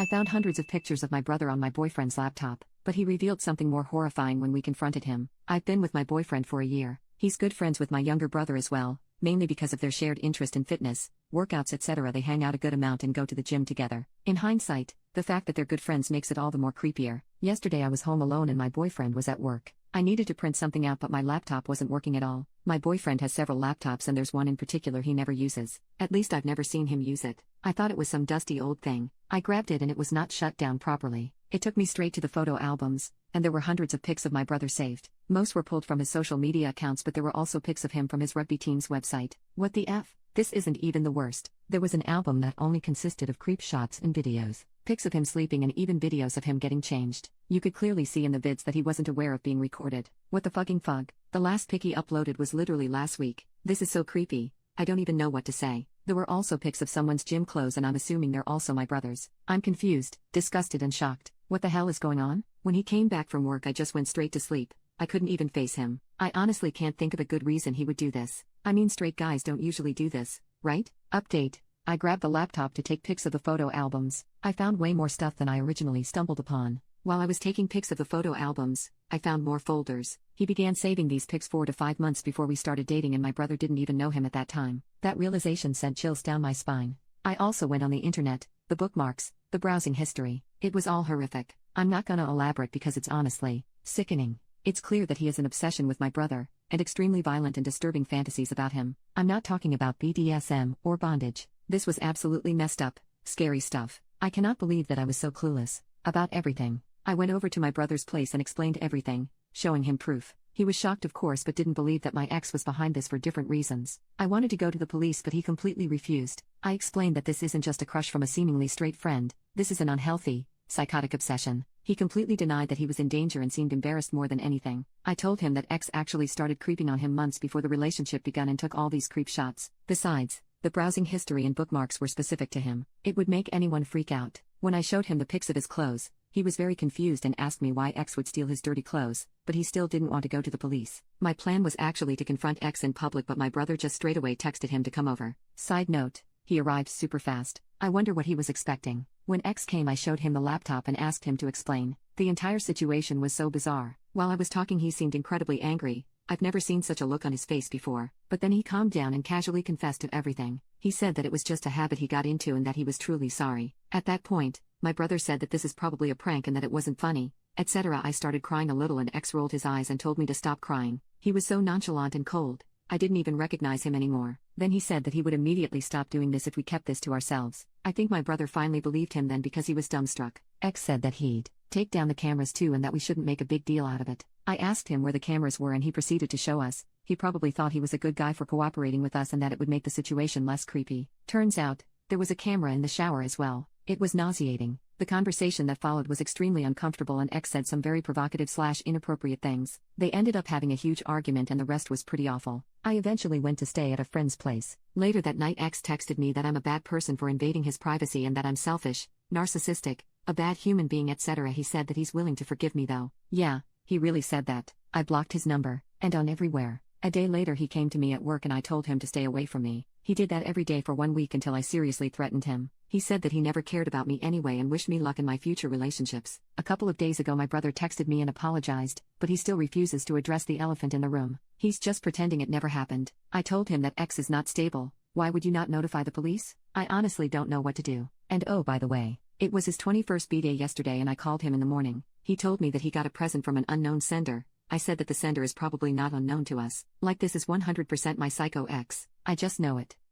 I found hundreds of pictures of my brother on my boyfriend's laptop, but he revealed something more horrifying when we confronted him. I've been with my boyfriend for a year. He's good friends with my younger brother as well, mainly because of their shared interest in fitness, workouts, etc. They hang out a good amount and go to the gym together. In hindsight, the fact that they're good friends makes it all the more creepier. Yesterday I was home alone and my boyfriend was at work. I needed to print something out but my laptop wasn't working at all. My boyfriend has several laptops and there's one in particular he never uses. At least I've never seen him use it. I thought it was some dusty old thing. I grabbed it and it was not shut down properly. It took me straight to the photo albums, and there were hundreds of pics of my brother saved. Most were pulled from his social media accounts, but there were also pics of him from his rugby team's website. What the F? This isn't even the worst. There was an album that only consisted of creep shots and videos, pics of him sleeping and even videos of him getting changed. You could clearly see in the vids that he wasn't aware of being recorded. What the fucking fug? The last pic he uploaded was literally last week. This is so creepy. I don't even know what to say. There were also pics of someone's gym clothes and I'm assuming they're also my brother's. I'm confused, disgusted and shocked. What the hell is going on? When he came back from work I just went straight to sleep. I couldn't even face him. I honestly can't think of a good reason he would do this. I mean, straight guys don't usually do this, right? Update. I grabbed the laptop to take pics of the photo albums. I found way more stuff than I originally stumbled upon. While I was taking pics of the photo albums, I found more folders. He began saving these pics 4 to 5 months before we started dating and my brother didn't even know him at that time. That realization sent chills down my spine. I also went on the internet, the bookmarks, the browsing history. It was all horrific. I'm not gonna elaborate because it's honestly sickening. It's clear that he has an obsession with my brother, and extremely violent and disturbing fantasies about him. I'm not talking about BDSM or bondage. This was absolutely messed up, scary stuff. I cannot believe that I was so clueless about everything. I went over to my brother's place and explained everything, showing him proof. He was shocked of course but didn't believe that my ex was behind this for different reasons. I wanted to go to the police but he completely refused. I explained that this isn't just a crush from a seemingly straight friend, this is an unhealthy, psychotic obsession. He completely denied that he was in danger and seemed embarrassed more than anything. I told him that ex actually started creeping on him months before the relationship began and took all these creep shots. Besides, the browsing history and bookmarks were specific to him. It would make anyone freak out. When I showed him the pics of his clothes, he was very confused and asked me why ex would steal his dirty clothes, but he still didn't want to go to the police. My plan was actually to confront ex in public but my brother just straight away texted him to come over. Side note, he arrived super fast. I wonder what he was expecting. When ex came I showed him the laptop and asked him to explain. The entire situation was so bizarre. While I was talking he seemed incredibly angry. I've never seen such a look on his face before, but then he calmed down and casually confessed to everything. He said that it was just a habit he got into and that he was truly sorry. At that point, my brother said that this is probably a prank and that it wasn't funny, etc. I started crying a little and ex rolled his eyes and told me to stop crying. He was so nonchalant and cold, I didn't even recognize him anymore. Then he said that he would immediately stop doing this if we kept this to ourselves. I think my brother finally believed him then because he was dumbstruck. Ex said that he'd take down the cameras too and that we shouldn't make a big deal out of it. I asked him where the cameras were and he proceeded to show us. He probably thought he was a good guy for cooperating with us and that it would make the situation less creepy. Turns out, there was a camera in the shower as well. It was nauseating. The conversation that followed was extremely uncomfortable and ex said some very provocative/inappropriate things. They ended up having a huge argument and the rest was pretty awful. I eventually went to stay at a friend's place. Later that night ex texted me that I'm a bad person for invading his privacy and that I'm selfish, narcissistic, a bad human being, etc. He said that he's willing to forgive me though. Yeah, he really said that. I blocked his number, and on everywhere. A day later he came to me at work and I told him to stay away from me. He did that every day for 1 week until I seriously threatened him. He said that he never cared about me anyway and wished me luck in my future relationships. A couple of days ago my brother texted me and apologized, but he still refuses to address the elephant in the room. He's just pretending it never happened. I told him that ex is not stable. Why would you not notify the police? I honestly don't know what to do. And oh, by the way, it was his 21st b-day yesterday and I called him in the morning. He told me that he got a present from an unknown sender. I said that the sender is probably not unknown to us. Like this is 100% my psycho ex. I just know it.